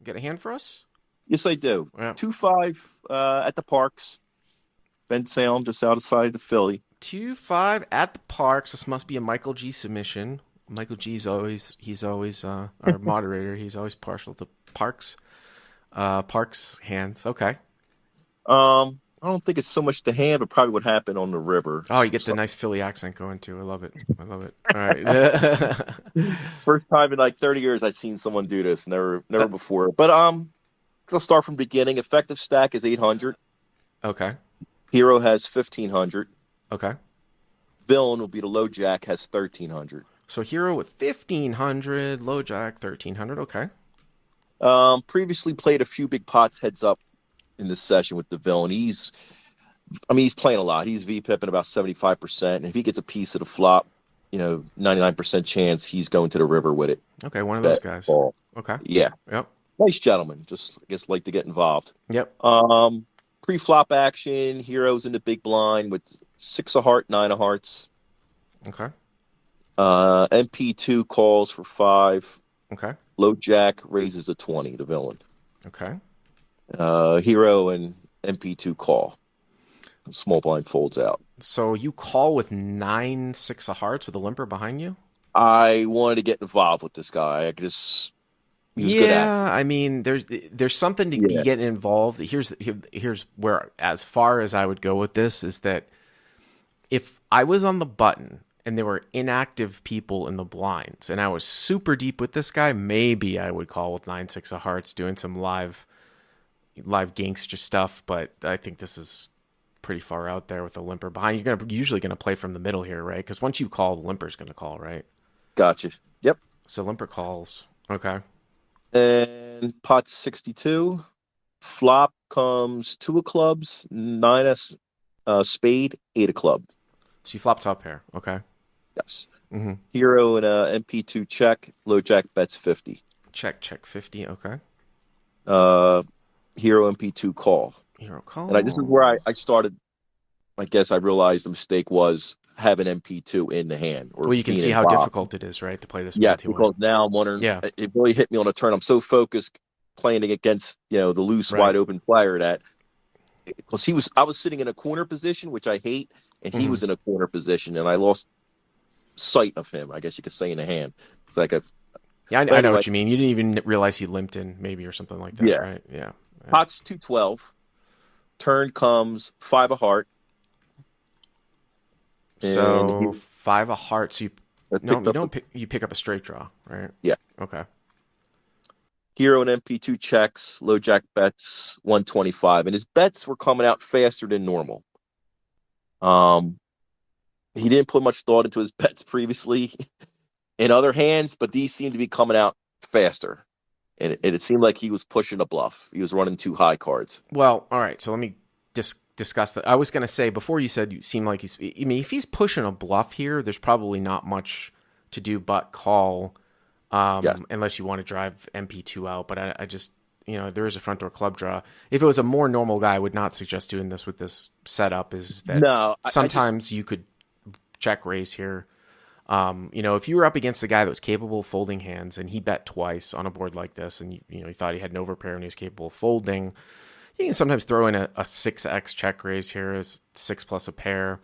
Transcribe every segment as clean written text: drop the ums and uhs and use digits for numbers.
Get a hand for us? Yes, I do. Yeah. 2-5 at the Parks, Bend Salem, just outside of Philly. 2-5 at the Parks. This must be a Michael G submission. Michael G's he's always our moderator. He's always partial to Parks. Parks hands. Okay. I don't think it's so much the hand, but probably what happened on the river. Oh, you get the nice Philly accent going too. I love it. I love it. All right. First time in like 30 years I've seen someone do this. Never before. But I'll start from the beginning. Effective stack is 800. Okay. Hero has 1500. Okay. Villain will be the low jack, has 1300. So hero with 1500, low jack 1300. Okay. Previously played a few big pots heads up in this session with the villain. He's playing a lot. He's V-pipping about 75%. And if he gets a piece of the flop, 99% chance he's going to the river with it. Okay, one of those guys. Ball. Okay. Yeah. Yep. Nice gentleman. Just, I guess, like to get involved. Yep. Pre-flop action, heroes in the big blind with 6 of heart, 9 of hearts. Okay. MP2 calls for 5. Okay. Low jack raises a 20, the villain. Okay. Hero and MP2 call. Small blind folds out. So you call with 9-6 of hearts with a limper behind you? I wanted to get involved with this guy. He was good at it. I mean, there's something to be getting involved. Here's where, as far as I would go with this, is that if I was on the button and there were inactive people in the blinds and I was super deep with this guy, maybe I would call with 9-6 of hearts doing some live gangster stuff, but I think this is pretty far out there with a limper behind. You're usually gonna play from the middle here, right? Because once you call, the limper's gonna call, right? Gotcha. Yep. So limper calls. Okay. And pot 62. Flop comes 2 of clubs, 9 spade, 8 of club. So you flop top pair. Okay. Yes. Mm-hmm. Hero and MP2 check. Low jack bets 50. Check 50. Okay. Hero MP2 call. Hero call. And this is where I started. I guess I realized the mistake was having MP2 in the hand. Well, you can see how difficult it is, right, to play this. Yeah, because now I'm wondering. Yeah. It really hit me on a turn. I'm so focused playing against the loose, wide open player that because I was sitting in a corner position, which I hate, and he was in a corner position, and I lost sight of him. I guess you could say in the hand. It's like I know what you mean. You didn't even realize he limped in, maybe, or something like that, right? Yeah. Pot's 212. Turn comes 5 of heart. So 5 of hearts. You pick up a straight draw, right? Yeah. Okay. Hero and MP2 checks. Low jack bets 125, and his bets were coming out faster than normal. He didn't put much thought into his bets previously in other hands, but these seemed to be coming out faster. And it seemed like he was pushing a bluff. He was running 2 high cards. Well, all right. So let me discuss that. I was going to say, before you said you seem like if he's pushing a bluff here, there's probably not much to do but call, unless you want to drive MP2 out. But I just, there is a front door club draw. If it was a more normal guy, I would not suggest doing this with this setup. Is that sometimes you could check raise here. If you were up against a guy that was capable of folding hands and he bet twice on a board like this, and he thought he had an overpair and he was capable of folding, you can sometimes throw in a 6x check raise here as 6 plus a pair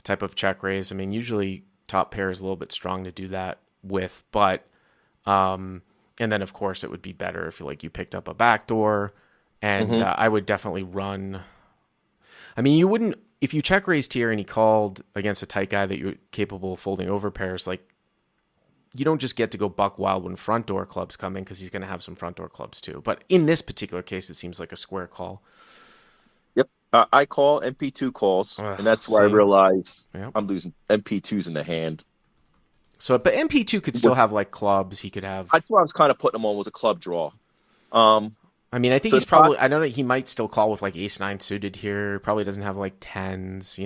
type of check raise. I mean, usually top pair is a little bit strong to do that with, but and then of course it would be better if you picked up a backdoor, and I would definitely run. I mean, you wouldn't. If you check raised here and he called against a tight guy that you're capable of folding over pairs, you don't just get to go buck wild when front door clubs come in, because he's going to have some front door clubs too. But in this particular case, it seems like a square call. Yep. I call MP2 calls, and that's where I realize I'm losing MP2s in the hand. So, but MP2 could still have clubs. He could have. That's why I was kind of putting him on was a club draw. I mean, I think he's probably. I know that he might still call with ace 9 suited here. Probably doesn't have tens,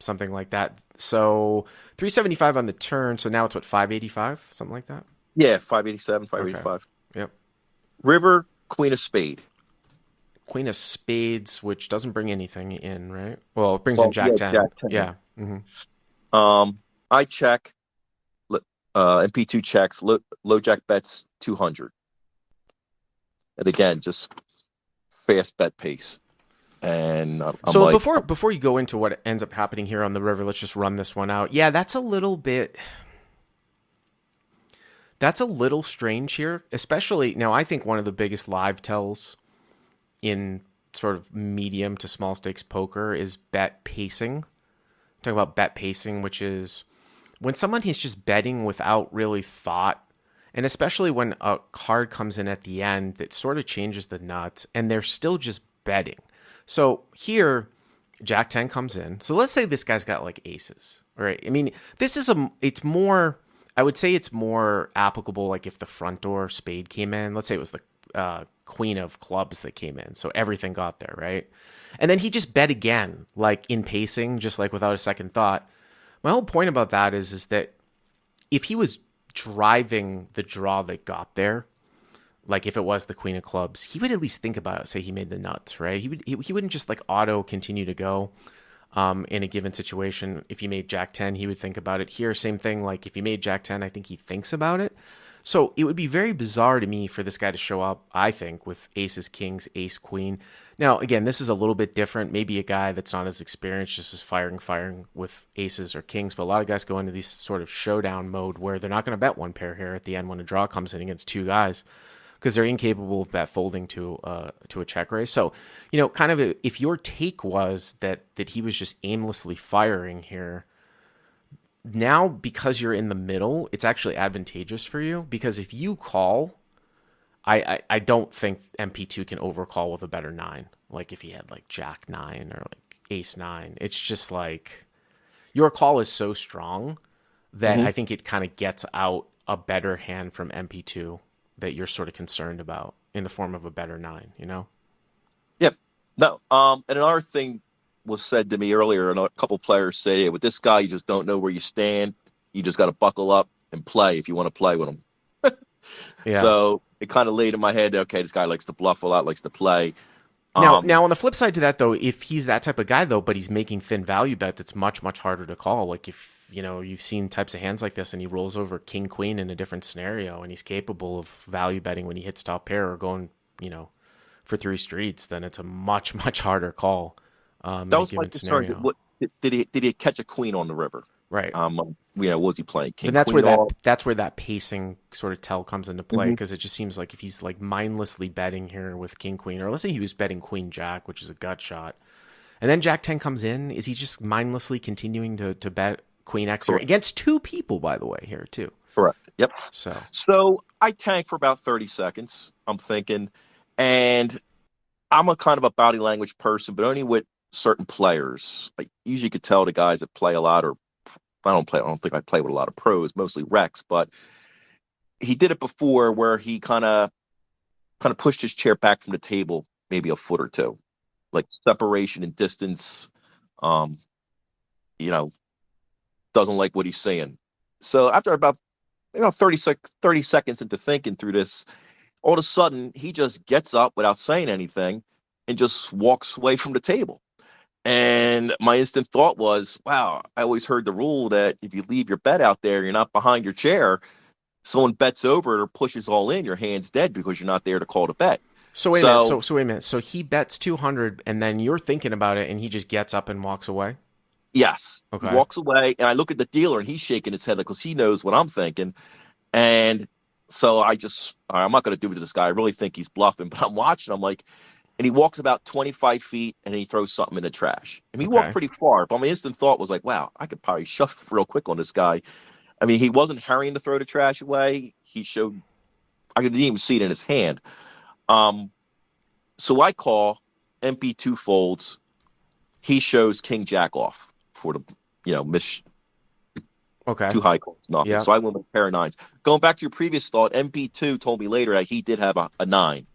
something like that. So 375 on the turn. So now it's what, 585, something like that. Yeah, 587, 585. Okay. Yep. River, Queen of Spade. Queen of Spades, which doesn't bring anything in, right? Well, it brings in Jack 10. Jack 10. Yeah. Mm-hmm. I check. MP2 checks. Low jack bets 200. And again, just fast bet pace. And I'm So like, before you go into what ends up happening here on the river, let's just run this one out. Yeah, that's a little strange here, especially now. I think one of the biggest live tells in sort of medium to small stakes poker is bet pacing. I'm talking about bet pacing, which is when someone is just betting without really thought, and especially when a card comes in at the end that sort of changes the nuts, and they're still just betting. So here, Jack 10 comes in. So let's say this guy's got like aces, right? I mean, it's more, I would say it's more applicable like if the front door spade came in. Let's say it was the queen of clubs that came in. So everything got there, right? And then he just bet again, like in pacing, just like without a second thought. My whole point about that is that if he was driving the draw that got there, like if it was the queen of clubs, he would at least think about it. Say he made the nuts, right? He wouldn't just like auto continue to go in a given situation. If he made Jack 10, he would think about it. Here, same thing. Like if he made Jack 10, I think he thinks about it. So it would be very bizarre to me for this guy to show up, I think, with aces, kings, ace, queen. Now, again, this is a little bit different. Maybe a guy that's not as experienced just is firing with aces or kings. But a lot of guys go into these sort of showdown mode where they're not going to bet one pair here at the end when a draw comes in against two guys, because they're incapable of bet folding to a check raise. So, kind of if your take was that he was just aimlessly firing here, now because you're in the middle, it's actually advantageous for you, because if you call, I don't think MP2 can overcall with a better nine. Like if he had like Jack 9 or like Ace 9, it's just like your call is so strong that I think it kind of gets out a better hand from MP2 that you're sort of concerned about in the form of a better nine, Yep. No. And another thing was said to me earlier, and a couple players say, with this guy, you just don't know where you stand. You just got to buckle up and play if you want to play with him. Yeah. So it kind of laid in my head that, okay, this guy likes to bluff a lot, likes to play. Now on the flip side to that, though, if he's that type of guy, though, but he's making thin value bets, it's much, much harder to call. Like if, you've seen types of hands like this and he rolls over king, queen in a different scenario and he's capable of value betting when he hits top pair or going, for three streets, then it's a much, much harder call in a given scenario. What, did he catch a queen on the river? Right. What was he playing? King, and that's queen where that pacing sort of tell comes into play, because it just seems like if he's like mindlessly betting here with king, queen, or let's say he was betting queen, jack, which is a gut shot, and then Jack 10 comes in, is he just mindlessly continuing to bet queen X here against two people, by the way, here too? Correct. Yep. So I tank for about 30 seconds, I'm thinking, and I'm a kind of a body language person, but only with certain players. I usually could tell the guys that play a lot, or I don't think I play with a lot of pros, mostly Rex, but he did it before where he kind of pushed his chair back from the table maybe a foot or two, like separation and distance. Doesn't like what he's saying. So after about 30 seconds into thinking through this, all of a sudden he just gets up without saying anything and just walks away from the table. And my instant thought was, wow, I always heard the rule that if you leave your bet out there, you're not behind your chair, someone bets over it or pushes all in, your hand's dead because you're not there to call the bet. So wait a minute. So he bets 200 and then you're thinking about it and he just gets up and walks away? Yes. Okay. He walks away and I look at the dealer and he's shaking his head because he knows what I'm thinking. And so I'm not going to do it to this guy. I really think he's bluffing, but I'm watching. I'm like, and he walks about 25 feet and he throws something in the trash. I mean, he walked pretty far, but my instant thought was like, wow, I could probably shove real quick on this guy. I mean, he wasn't hurrying to throw the trash away. I didn't even see it in his hand. So I call, MP2 folds. He shows king jack off for the, miss. Okay. Too high calls, nothing. Yeah. So I went with a pair of nines. Going back to your previous thought, MP2 told me later that he did have a nine.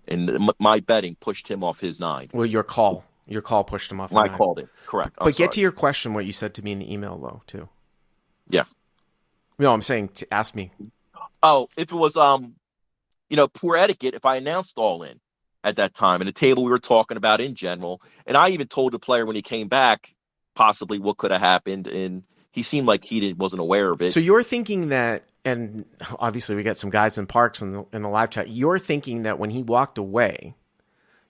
And my betting pushed him off his nine. Well, your call pushed him off. I called it. Correct. But get to your question, what you said to me in the email, though, too. Yeah. No, I'm saying to ask me. Oh, if it was, poor etiquette, if I announced all in at that time, and the table we were talking about in general, and I even told the player when he came back possibly what could have happened, and he seemed like wasn't aware of it. So you're thinking that, and obviously we got some guys in Parks in the live chat. You're thinking that when he walked away,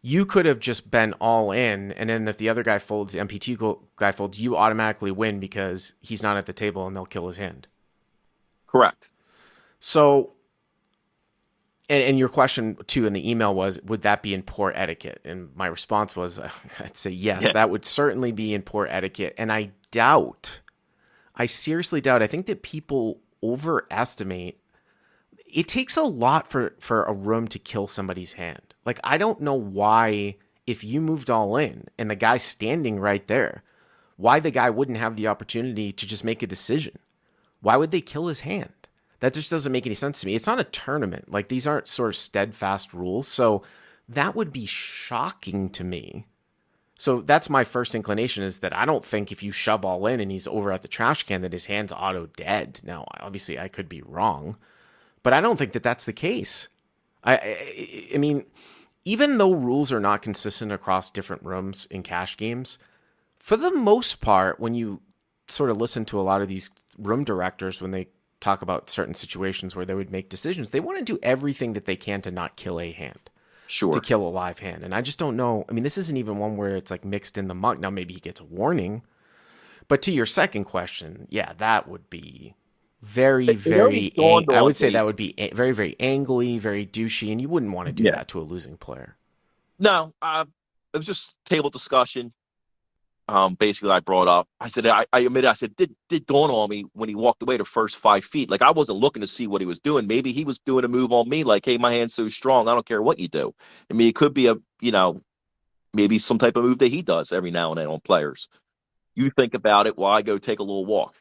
you could have just been all in, and then if the other guy folds, the MPT guy folds, you automatically win because he's not at the table and they'll kill his hand. Correct. So, and your question too in the email was, would that be in poor etiquette? And my response was, I'd say yes, that would certainly be in poor etiquette. And I seriously doubt, I think that people overestimate, it takes a lot for a room to kill somebody's hand. Like, I don't know why, if you moved all in and the guy's standing right there, why the guy wouldn't have the opportunity to just make a decision. Why would they kill his hand? That just doesn't make any sense to me. It's not a tournament. Like, these aren't sort of steadfast rules. So that would be shocking to me. So that's my first inclination, is that I don't think if you shove all in and he's over at the trash can that his hand's auto dead. Now, obviously I could be wrong, but I don't think that that's the case. I mean, even though rules are not consistent across different rooms in cash games, for the most part, when you sort of listen to a lot of these room directors, when they talk about certain situations where they would make decisions, they want to do everything that they can to not kill a hand. Sure. To kill a live hand. And I just don't know. I mean, this isn't even one where it's like mixed in the muck. Now, maybe he gets a warning. But to your second question, yeah, that would be very, I would say that would be very, very angly, very douchey, and you wouldn't want to do that to a losing player. No, it was just table discussion. Basically, I brought up, I said, I admit, I said, did dawn on me when he walked away the first 5 feet. Like, I wasn't looking to see what he was doing. Maybe he was doing a move on me, like, hey, my hand's so strong, I don't care what you do. I mean, it could be maybe some type of move that he does every now and then on players. You think about it while I go take a little walk.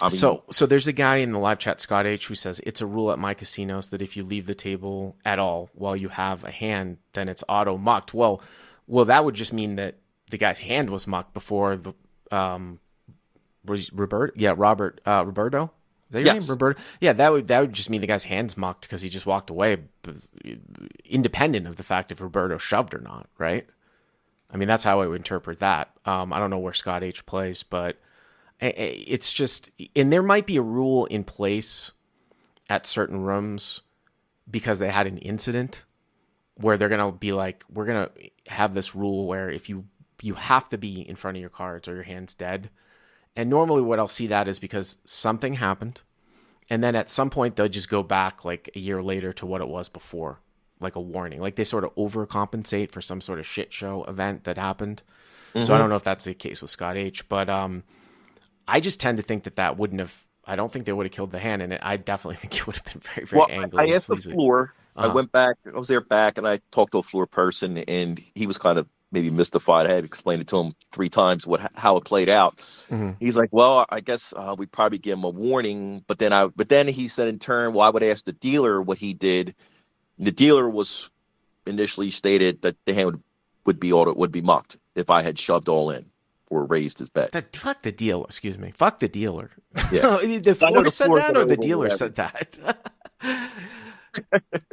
I mean, so there's a guy in the live chat, Scott H, who says it's a rule at my casinos that if you leave the table at all while you have a hand, then it's auto mucked. Well, that would just mean that the guy's hand was mucked before the was Roberto? Yeah, Roberto. Is that your name, Roberto? Yeah, that would just mean the guy's hand's mucked because he just walked away, independent of the fact if Roberto shoved or not, right? I mean, that's how I would interpret that. I don't know where Scott H plays, but it's just, and there might be a rule in place at certain rooms because they had an incident where they're gonna be like, we're gonna have this rule where if you have to be in front of your cards or your hand's dead. And normally what I'll see that is because something happened. And then at some point they'll just go back like a year later to what it was before, like a warning. Like they sort of overcompensate for some sort of shit show event that happened. Mm-hmm. So I don't know if that's the case with Scott H, but I just tend to think that wouldn't have, I don't think they would have killed the hand. And I definitely think it would have been very, very angry. I asked the floor. I went back, I was there back, and I talked to a floor person, and he was kind of maybe mystified. I had explained it to him 3 times how it played out. Mm-hmm. He's like, well, I guess we'd probably give him a warning. But then he said in turn, well, I would ask the dealer what he did. The dealer was initially stated that the hand would be mucked if I had shoved all in or raised his bet. Fuck the dealer. Excuse me. Fuck the dealer. Yeah. The floor said that, or the dealer said that?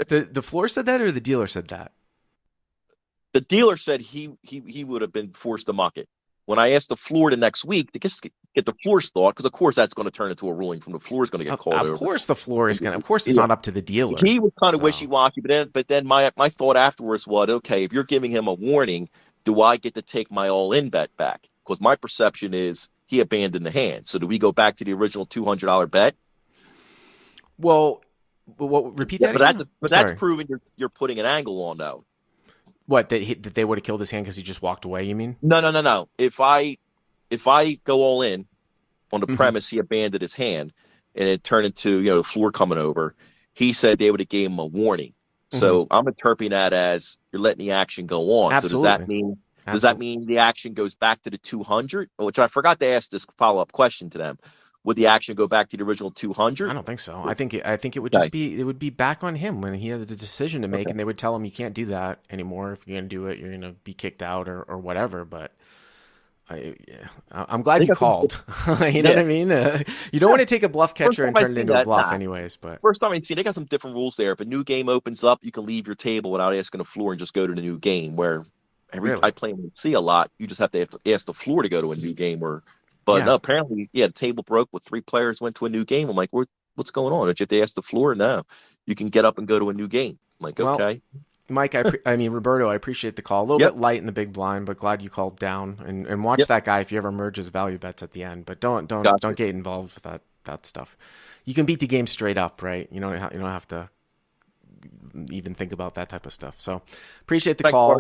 The floor said that, or the dealer said that? The dealer said he would have been forced to muck it. When I asked the floor the next week to get the floor's thought, because of course that's going to turn into a ruling from the floor is going to get called over. Of course the floor is going to. Of course it's not up to the dealer. He was kind of wishy-washy, but then my thought afterwards was, okay, if you're giving him a warning, do I get to take my all-in bet back? Because my perception is he abandoned the hand. So do we go back to the original $200 bet? Well, repeat that again? But that's proving you're putting an angle on, though. What, that they would have killed his hand because he just walked away, you mean? No. If I go all in on the premise he abandoned his hand and it turned into, the floor coming over, he said they would have gave him a warning. So I'm interpreting that as you're letting the action go on. Absolutely. So does that mean the action goes back to the 200? Which I forgot to ask this follow-up question to them. Would the action go back to the original 200? I don't think so. I think it would just be back on him when he had a decision to make, and they would tell him you can't do that anymore. If you're going to do it, you're going to be kicked out or whatever. But I'm glad you called. You know what I mean? You don't want to take a bluff catcher and turn it into a bluff, anyways. But first time I see, they got some different rules there. If a new game opens up, you can leave your table without asking the floor and just go to the new game. Where I play and see a lot, you just have to ask the floor to go to a new game. But Yeah. no, apparently, yeah, the table broke with 3 players went to a new game. I'm like, what's going on? Did they ask the floor? No, you can get up and go to a new game. I'm like, Well, okay. Mike, I mean Roberto, I appreciate the call. A little Yep. bit light in the big blind, but glad you called down and watch Yep. that guy if you ever merges value bets at the end. But don't Gotcha. get involved with that stuff. You can beat the game straight up, right? You don't have to even think about that type of stuff. So appreciate the Thanks, Bart. call.